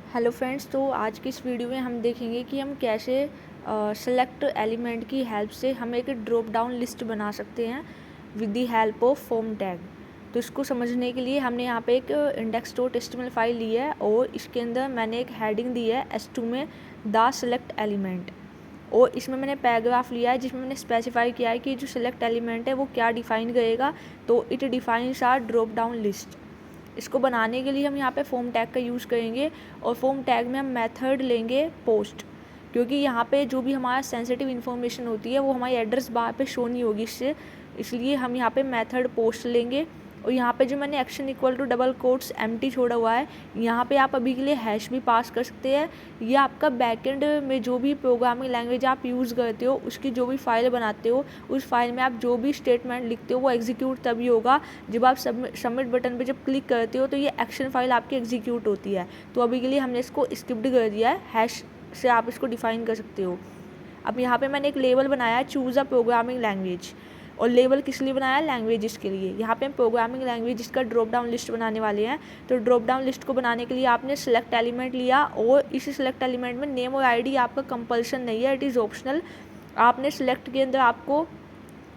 Hello friends, तो आज की इस वीडियो में हम देखेंगे कि हम कैसे सेलेक्ट एलिमेंट की हेल्प से हम एक ड्रॉप डाउन लिस्ट बना सकते हैं with the help of form tag. तो इसको समझने के लिए हमने यहाँ पे एक index.html फाइल ली है और इसके अंदर मैंने एक हेडिंग दी है S2 में द सेलेक्ट एलिमेंट, और इसमें मैंने पैराग्राफ लिया है जिसमें मैंने स्पेसिफाई किया है कि जो सेलेक्ट एलिमेंट है वो क्या डिफाइन करेगा। तो it defines a drop down list. इसको बनाने के लिए हम यहाँ पे फॉर्म टैग का यूज़ करेंगे और फॉर्म टैग में हम मेथड लेंगे पोस्ट, क्योंकि यहाँ पे जो भी हमारा सेंसिटिव इन्फॉर्मेशन होती है वो हमारी एड्रेस बार पे शो नहीं होगी इससे, इसलिए हम यहाँ पे मेथड पोस्ट लेंगे। और यहाँ पे जो मैंने action equal to double quotes empty छोड़ा हुआ है, यहाँ पे आप अभी के लिए हैश भी पास कर सकते हैं। ये आपका बैकएंड में जो भी प्रोग्रामिंग लैंग्वेज आप यूज़ करते हो उसकी जो भी फाइल बनाते हो उस फाइल में आप जो भी स्टेटमेंट लिखते हो वो एग्जीक्यूट तभी होगा जब आप सबमिट बटन पे जब क्लिक करते हो तो ये एक्शन फाइल आपकी एग्जीक्यूट होती है। तो अभी के लिए हमने इसको स्किप्ड कर दिया है, हैश से आप इसको डिफाइन कर सकते हो। अब यहाँ पे मैंने एक लेबल बनाया है चूज़ अ प्रोग्रामिंग लैंग्वेज, और लेबल किस लिए बनाया है? लैंग्वेजेस के लिए। यहाँ पे हम प्रोग्रामिंग लैंग्वेज का ड्रॉप डाउन लिस्ट बनाने वाले हैं। तो ड्रॉप डाउन लिस्ट को बनाने के लिए आपने सेलेक्ट एलिमेंट लिया और इस सेलेक्ट एलिमेंट में नेम और आईडी आपका कंपल्सन नहीं है, इट इज़ ऑप्शनल। आपने सेलेक्ट के अंदर आपको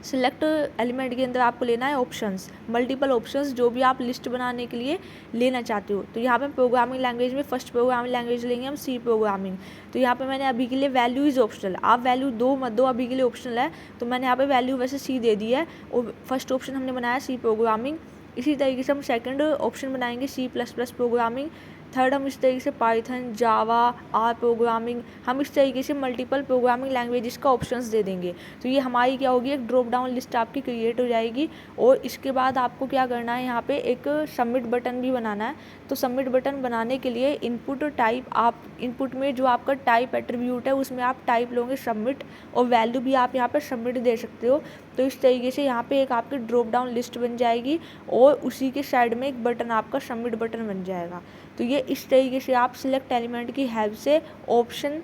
सिलेक्ट एलिमेंट के अंदर आपको लेना है ऑप्शंस, मल्टीपल ऑप्शंस जो भी आप लिस्ट बनाने के लिए लेना चाहते हो। तो यहाँ पे प्रोग्रामिंग लैंग्वेज में फर्स्ट प्रोग्रामिंग लैंग्वेज लेंगे हम सी प्रोग्रामिंग। तो यहाँ पे मैंने अभी के लिए वैल्यू इज़ ऑप्शनल, आप वैल्यू दो मत दो, अभी के लिए ऑप्शनल है। तो मैंने यहाँ पे वैल्यू वैसे सी दे दी है और फर्स्ट ऑप्शन हमने बनाया सी प्रोग्रामिंग। इसी तरीके से हम सेकंड ऑप्शन बनाएंगे C++ प्रोग्रामिंग। थर्ड हम इस तरीके से पाइथन, जावा, आर प्रोग्रामिंग, हम इस तरीके से मल्टीपल प्रोग्रामिंग लैंग्वेजेस का ऑप्शंस दे देंगे। तो ये हमारी क्या होगी, एक ड्रॉप डाउन लिस्ट आपकी क्रिएट हो जाएगी। और इसके बाद आपको क्या करना है, यहाँ पे एक सबमिट बटन भी बनाना है। तो सबमिट बटन बनाने के लिए इनपुट टाइप, आप इनपुट में जो आपका टाइप एट्रीब्यूट है उसमें आप टाइप लोगे सबमिट, और वैल्यू भी आप यहाँ पे सबमिट दे सकते हो। तो इस तरीके से यहाँ पे एक आपकी ड्रॉप डाउन लिस्ट बन जाएगी और उसी के साइड में एक बटन आपका सबमिट बटन बन जाएगा। तो ये इस तरीके से आप सिलेक्ट एलिमेंट की हेल्प से, ऑप्शन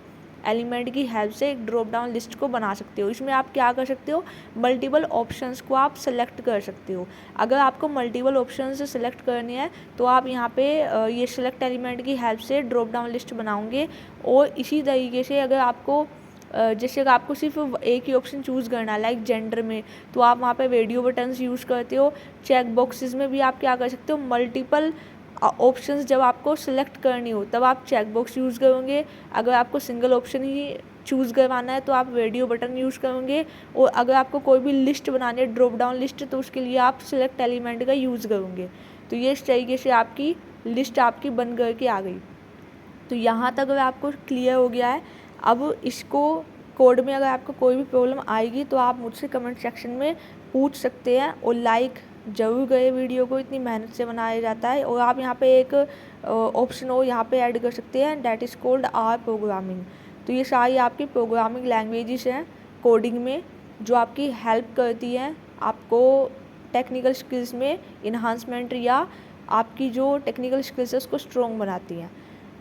एलिमेंट की हेल्प से एक ड्रॉप डाउन लिस्ट को बना सकते हो। इसमें आप क्या कर सकते हो, मल्टीपल ऑप्शंस को आप सेलेक्ट कर सकते हो। अगर आपको मल्टीपल ऑप्शंस सेलेक्ट करने हैं तो आप यहाँ पे ये सिलेक्ट एलिमेंट की हेल्प से ड्रॉप डाउन लिस्ट बनाओगे। और इसी तरीके से अगर आपको जैसे अगर आपको सिर्फ एक ही ऑप्शन चूज़ करना है लाइक जेंडर में, तो आप वहाँ पे रेडियो बटन्स यूज़ करते हो। चेक बॉक्सेस में भी आप क्या कर सकते हो, मल्टीपल ऑप्शंस जब आपको सिलेक्ट करनी हो तब आप चेक बॉक्स यूज़ करोगे। अगर आपको सिंगल ऑप्शन ही चूज़ करवाना है तो आप रेडियो बटन यूज़ करोगे। और अगर आपको कोई भी लिस्ट बनानी है, ड्रॉप डाउन लिस्ट, तो उसके लिए आप सिलेक्ट एलिमेंट का यूज़ करोगे। तो ये इस तरीके से आपकी लिस्ट आपकी बन करके आ गई। तो यहाँ तक अगर आपको क्लियर हो गया है, अब इसको कोड में अगर आपको कोई भी प्रॉब्लम आएगी तो आप मुझसे कमेंट सेक्शन में पूछ सकते हैं। और लाइक ज़रूर करें वीडियो को, इतनी मेहनत से बनाया जाता है। और आप यहाँ पे एक ऑप्शन और यहाँ पे ऐड कर सकते हैं, that is called R programming. तो ये सारी आपकी प्रोग्रामिंग लैंग्वेजेस हैं कोडिंग में जो आपकी हेल्प करती हैं आपको टेक्निकल स्किल्स में इन्हांसमेंट, या आपकी जो टेक्निकल स्किल्स है उसको स्ट्रॉन्ग बनाती हैं,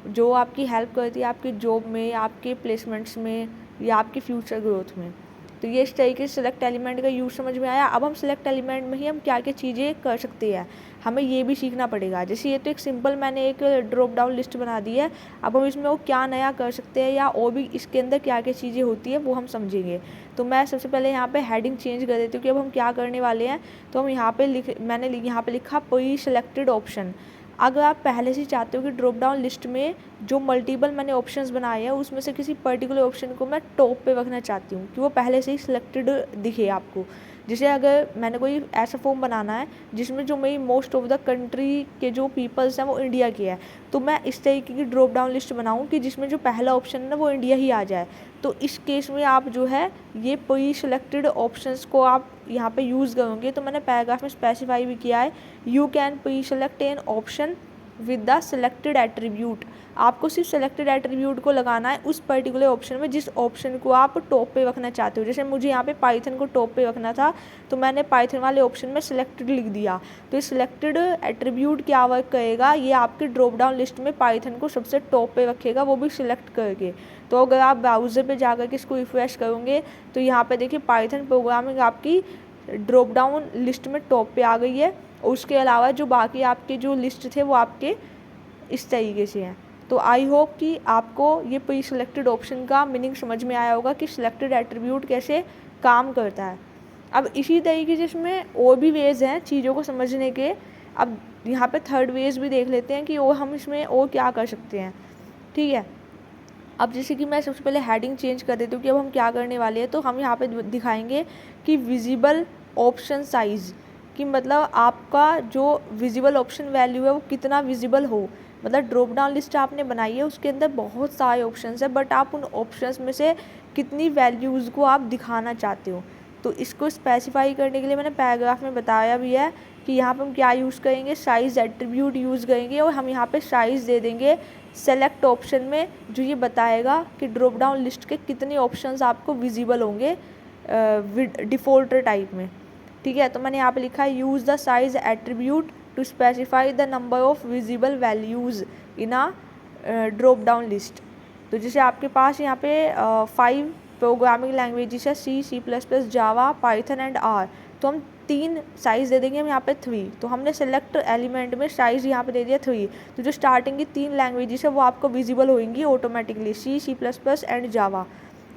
जो आपकी हेल्प करती है आपकी जॉब में, आपके प्लेसमेंट्स में, या आपकी फ्यूचर ग्रोथ में। तो ये इस तरीके से सेलेक्ट एलिमेंट का यूज़ समझ में आया। अब हम सेलेक्ट एलिमेंट में ही हम क्या क्या चीज़ें कर सकते हैं, हमें ये भी सीखना पड़ेगा। जैसे ये तो एक सिंपल मैंने एक ड्रॉप डाउन लिस्ट बना दी है, अब हम इसमें वो क्या नया कर सकते हैं या और भी इसके अंदर क्या क्या चीज़ें होती है वो हम समझेंगे। तो मैं सबसे पहले यहाँ पे हेडिंग चेंज कर देती हूँ कि अब हम क्या करने वाले हैं। तो हम यहाँ पे मैंने यहाँ पे लिखा प्री सेलेक्टेड ऑप्शन। अगर आप पहले से चाहते हो कि ड्रॉप डाउन लिस्ट में जो मल्टीपल मैंने ऑप्शंस बनाए हैं उसमें से किसी पर्टिकुलर ऑप्शन को मैं टॉप पे रखना चाहती हूँ कि वो पहले से ही सिलेक्टेड दिखे आपको। जैसे अगर मैंने कोई ऐसा फॉर्म बनाना है जिसमें जो मेरी मोस्ट ऑफ द कंट्री के जो पीपल्स हैं वो इंडिया के हैं, तो मैं इस तरीके की ड्रॉप डाउन लिस्ट बनाऊँ कि जिसमें जो पहला ऑप्शन है ना वो इंडिया ही आ जाए। तो इस केस में आप जो है ये प्री सिलेक्टेड ऑप्शंस को आप यहाँ पे यूज़ करोगे। तो मैंने पैराग्राफ में स्पेसिफाई भी किया है, you can pre select an option with the selected attribute. आपको सिर्फ सेलेक्टेड एट्रीब्यूट को लगाना है उस पर्टिकुलर ऑप्शन में जिस ऑप्शन को आप टॉप पे रखना चाहते हो। जैसे मुझे यहाँ पे पाइथन को टॉप पे रखना था तो मैंने पाइथन वाले ऑप्शन में सेलेक्टेड लिख दिया। तो ये सिलेक्टेड एट्रीब्यूट क्या वर्क करेगा, ये आपके ड्रॉप डाउन लिस्ट में पाइथन को सबसे टॉप पे रखेगा, वो भी सिलेक्ट करके। तो अगर आप ब्राउज़र पे जाकर के इसको रिफ्रेश करोगे तो यहाँ पे देखिए पाइथन प्रोग्रामिंग आपकी ड्रॉप डाउन लिस्ट में टॉप पे आ गई है। और उसके अलावा जो बाकी आपके जो लिस्ट थे वो आपके इस तरीके से हैं। तो आई होप कि आपको ये प्री सिलेक्टेड ऑप्शन का मीनिंग समझ में आया होगा कि सिलेक्टेड एट्रीब्यूट कैसे काम करता है। अब इसी तरीके से इसमें और भी वेज हैं चीज़ों को समझने के। अब यहाँ पे थर्ड वेज भी देख लेते हैं कि और हम इसमें और क्या कर सकते हैं। ठीक है, अब जैसे कि मैं सबसे पहले हेडिंग चेंज कर देती हूँ कि अब हम क्या करने वाले हैं। तो हम यहाँ पे दिखाएंगे कि विजिबल ऑप्शन साइज़, कि मतलब आपका जो विजिबल ऑप्शन वैल्यू है वो कितना विजिबल हो। मतलब ड्रॉप डाउन लिस्ट आपने बनाई है, उसके अंदर बहुत सारे ऑप्शंस हैं, बट आप उन ऑप्शंस में से कितनी वैल्यूज़ को आप दिखाना चाहते हो। तो इसको स्पेसिफाई करने के लिए मैंने पैराग्राफ में बताया भी है कि यहाँ पर हम क्या यूज़ करेंगे, साइज़ एट्रीब्यूट यूज़ करेंगे, और हम यहाँ पे साइज़ दे देंगे सेलेक्ट ऑप्शन में, जो ये बताएगा कि ड्रॉप डाउन लिस्ट के कितने ऑप्शंस आपको विजिबल होंगे डिफ़ॉल्टर टाइप में। ठीक है, तो मैंने यहाँ पे लिखा है use the size attribute to specify the number of visible values in a drop down list. तो जैसे आपके पास यहाँ पे 5 प्रोग्रामिंग लैंग्वेजेस है, C++, Java, Python and R. तो हम 3 साइज़ दे देंगे हम यहाँ पे 3। तो हमने सेलेक्ट एलिमेंट में साइज़ यहाँ पे दे दिया 3। तो जो स्टार्टिंग की 3 लैंग्वेजेस है वो आपको विजिबल होंगी ऑटोमेटिकली, C++ एंड जावा,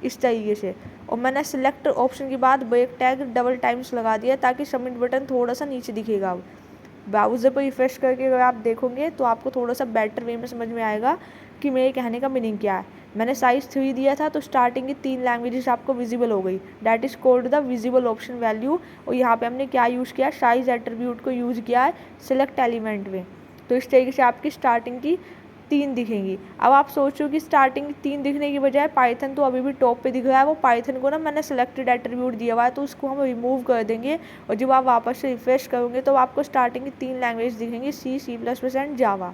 इस तरीके से। और मैंने सेलेक्ट ऑप्शन के बाद ब्रेक टैग डबल टाइम्स लगा दिया ताकि सबमिट बटन थोड़ा सा नीचे दिखेगा। अब ब्राउज़र पर रिफ्रेश करके अगर आप देखोगे तो आपको थोड़ा सा बेटर वे में समझ में आएगा कि मेरे कहने का मीनिंग क्या है। मैंने साइज़ 3 दिया था तो स्टार्टिंग की 3 लैंग्वेजेस आपको विजिबल हो गई, that is called the visible option value. और यहाँ पे हमने क्या यूज़ किया, साइज़ एट्रीब्यूट को यूज़ किया है सेलेक्ट एलिमेंट में। तो इस तरीके से आपकी स्टार्टिंग की 3 दिखेंगी। अब आप सोचो कि स्टार्टिंग 3 दिखने की बजाय पाइथन तो अभी भी टॉप पे दिख रहा है, वो पाइथन को ना मैंने सेलेक्टेड एट्रीब्यूट दिया हुआ है, तो उसको हम रिमूव कर देंगे। और जब आप वापस से रिफ्रेश करोगे तो आपको स्टार्टिंग की 3 लैंग्वेज दिखेंगी, C++ एंड जावा।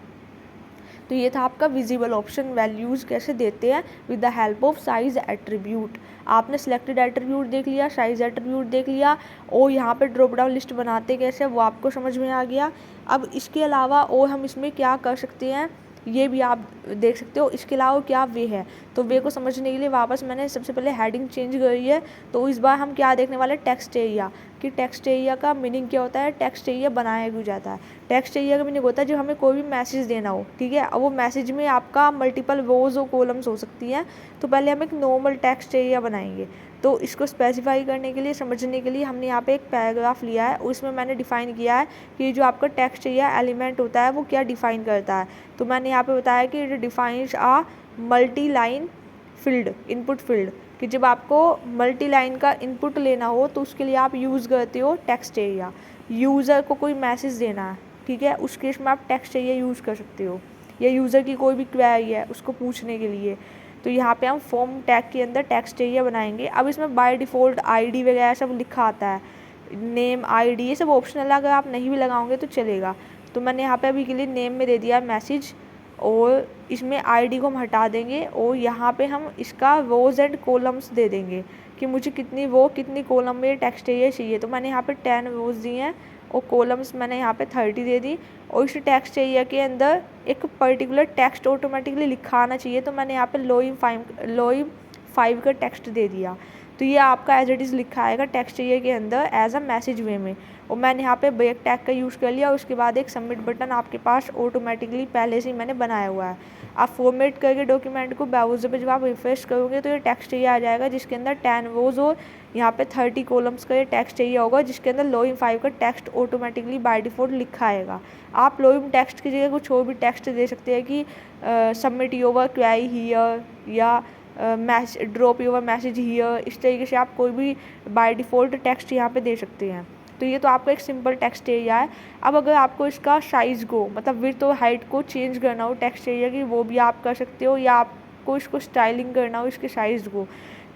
तो ये था आपका विजिबल ऑप्शन वैल्यूज़ कैसे देते हैं with the help of size attribute. आपने सेलेक्टेड एट्रीब्यूट देख लिया, साइज़ एट्रीब्यूट देख लिया, और यहाँ पे ड्रॉप डाउन लिस्ट बनाते कैसे वो आपको समझ में आ गया। अब इसके अलावा और हम इसमें क्या कर सकते हैं ये भी आप देख सकते हो। इसके अलावा क्या वे है, तो वे को समझने के लिए वापस मैंने सबसे पहले हेडिंग चेंज करी है। तो इस बार हम क्या देखने वाले, टेक्स्ट एरिया, कि टेक्स्ट एरिया का मीनिंग क्या होता है, टेक्स्ट एरिया बनाया क्यों जाता है। टेक्स्ट एरिया का मीनिंग होता है जब हमें कोई भी मैसेज देना हो, ठीक है, और वो मैसेज में आपका मल्टीपल रोज और कॉलम्स हो सकती हैं। तो पहले हम एक नॉर्मल टेक्स्ट एरिया बनाएंगे। तो इसको स्पेसिफाई करने के लिए, समझने के लिए हमने यहाँ पे एक पैराग्राफ लिया है, उसमें मैंने डिफ़ाइन किया है कि जो आपका टेक्स्ट एरिया एलिमेंट होता है वो क्या डिफ़ाइन करता है। तो मैंने यहाँ पे बताया कि it defines a multi line field, input field, कि जब आपको मल्टी लाइन का इनपुट लेना हो तो उसके लिए आप यूज़ करते हो टेक्स्ट एरिया। यूज़र को कोई मैसेज देना है, ठीक है, उस केस में आप टेक्स्ट एरिया यूज़ कर सकते हो, या यूज़र की कोई भी क्वेरी है उसको पूछने के लिए। तो यहाँ पे हम फॉर्म टैग के अंदर टेक्स्ट एरिया बनाएंगे। अब इसमें बाय डिफ़ॉल्ट आईडी वगैरह सब लिखा आता है, नेम, आईडी, ये सब ऑप्शनल है, अगर आप नहीं भी लगाओगे तो चलेगा। तो मैंने यहाँ पे अभी के लिए नेम में दे दिया मैसेज, और इसमें आईडी को हम हटा देंगे, और यहाँ पे हम इसका रोज एंड कॉलम्स दे देंगे कि मुझे कितनी कॉलम में टेक्स्ट एरिया चाहिए। तो मैंने यहाँ पे 10 रोज दिए हैं, और कॉलम्स मैंने यहाँ पे 30 दे दी। और इस टेक्स्ट एरिया के अंदर एक पर्टिकुलर टेक्स्ट ऑटोमेटिकली लिखा आना चाहिए। तो मैंने यहाँ पे लोइम 5 का टेक्स्ट दे दिया। तो ये आपका एज इट इज़ लिखा आएगा टेक्स्ट एरिया के अंदर एज अ मैसेज वे में। और मैंने यहाँ पे ब्रेक टैग का यूज़ कर लिया, और उसके बाद एक सबमिट बटन आपके पास ऑटोमेटिकली पहले से ही मैंने बनाया हुआ है। आप फॉर्मेट करके डॉक्यूमेंट को ब्राउज़र पे जब आप रिफ्रेश करोगे तो ये टेक्स्ट एरिया आ जाएगा जिसके अंदर 10 रोज और यहाँ पे 30 कॉलम्स का ये टेक्स्ट एरिया होगा, जिसके अंदर लोइम 5 का टेक्स्ट ऑटोमेटिकली बाय डिफ़ॉल्ट लिखा आएगा। आप लोइम टेक्स्ट की जगह कुछ और भी टेक्स्ट दे सकते हैं कि सबमिट योर क्वेरी हियर, या ड्रॉप योर मैसेज हियर, इस तरीके से आप कोई भी बाय डिफ़ॉल्ट टेक्स्ट यहाँ पे दे सकते हैं। तो ये तो आपका एक सिंपल टेक्स्ट एरिया है। अब अगर आपको इसका साइज़ को, मतलब विड्थ और हाइट को चेंज करना हो टेक्स्ट एरिया की, वो भी आप कर सकते हो, या आपको इसको स्टाइलिंग करना हो इसके साइज़ को।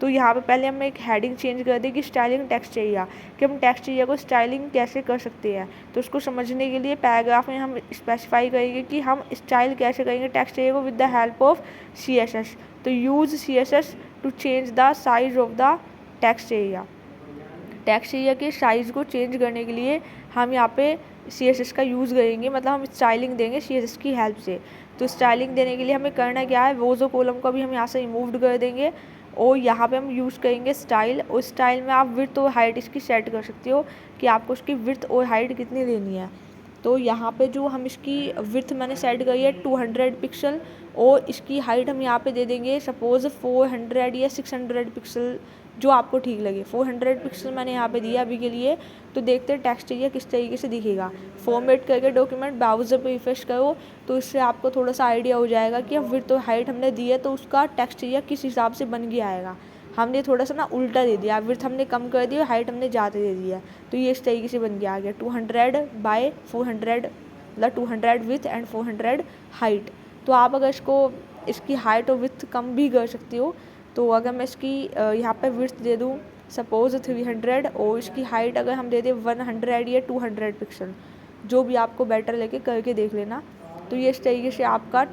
तो यहाँ पे पहले हम एक हेडिंग चेंज कर दें कि स्टाइलिंग टेक्स्ट एरिया, कि हम टेक्स्ट एरिया को स्टाइलिंग कैसे कर सकते हैं। तो उसको समझने के लिए पैराग्राफ में हम स्पेसिफाई करेंगे कि हम स्टाइल कैसे करेंगे टेक्स्ट एरिया को with the help of CSS। तो use CSS to change the size of the text area. Text area के साइज़ को चेंज करने के लिए हम यहाँ पे CSS का यूज़ करेंगे, मतलब हम स्टाइलिंग देंगे CSS की हेल्प से। तो स्टाइलिंग देने के लिए हमें करना क्या है, रोज़ और कॉलम को भी हम यहाँ से रिमूव कर देंगे, और यहाँ पे हम यूज़ करेंगे स्टाइल। और स्टाइल में आप विड्थ और हाइट इसकी सेट कर सकते हो कि आपको उसकी विड्थ और हाइट कितनी लेनी है। तो यहाँ पे जो हम इसकी विड्थ मैंने सेट करी है 200 पिक्सल, और इसकी हाइट हम यहाँ पे दे देंगे सपोज़ 400 या 600 पिक्सल, जो आपको ठीक लगे। 400 पिक्सल मैंने यहाँ पे दिया अभी के लिए। तो देखते हैं टेक्स्ट एरिया किस तरीके से दिखेगा। फॉर्मेट करके डॉक्यूमेंट ब्राउज़र पे रिफ्रेश करो, तो इससे आपको थोड़ा सा आइडिया हो जाएगा कि अब विड्थ और हाइट हमने दी है तो उसका टेक्स्ट एरिया किस हिसाब से बन के आएगा। हमने थोड़ा सा ना उल्टा दे दिया, विड्थ हमने कम कर दी और हाइट हमने ज़्यादा दे दिया, तो ये इस तरीके से बन के आ गया 200/400, मतलब 200 विथ एंड 400 हाइट। तो आप अगर इसकी हाइट और विथ कम भी कर सकते हो। तो अगर मैं इसकी यहाँ पे विड्थ दे दूँ सपोज़ 300 और इसकी हाइट अगर हम दे दें 100 या 200 पिक्सल, जो भी आपको बेटर लगे करके देख लेना। तो ये इस तरीके से आपका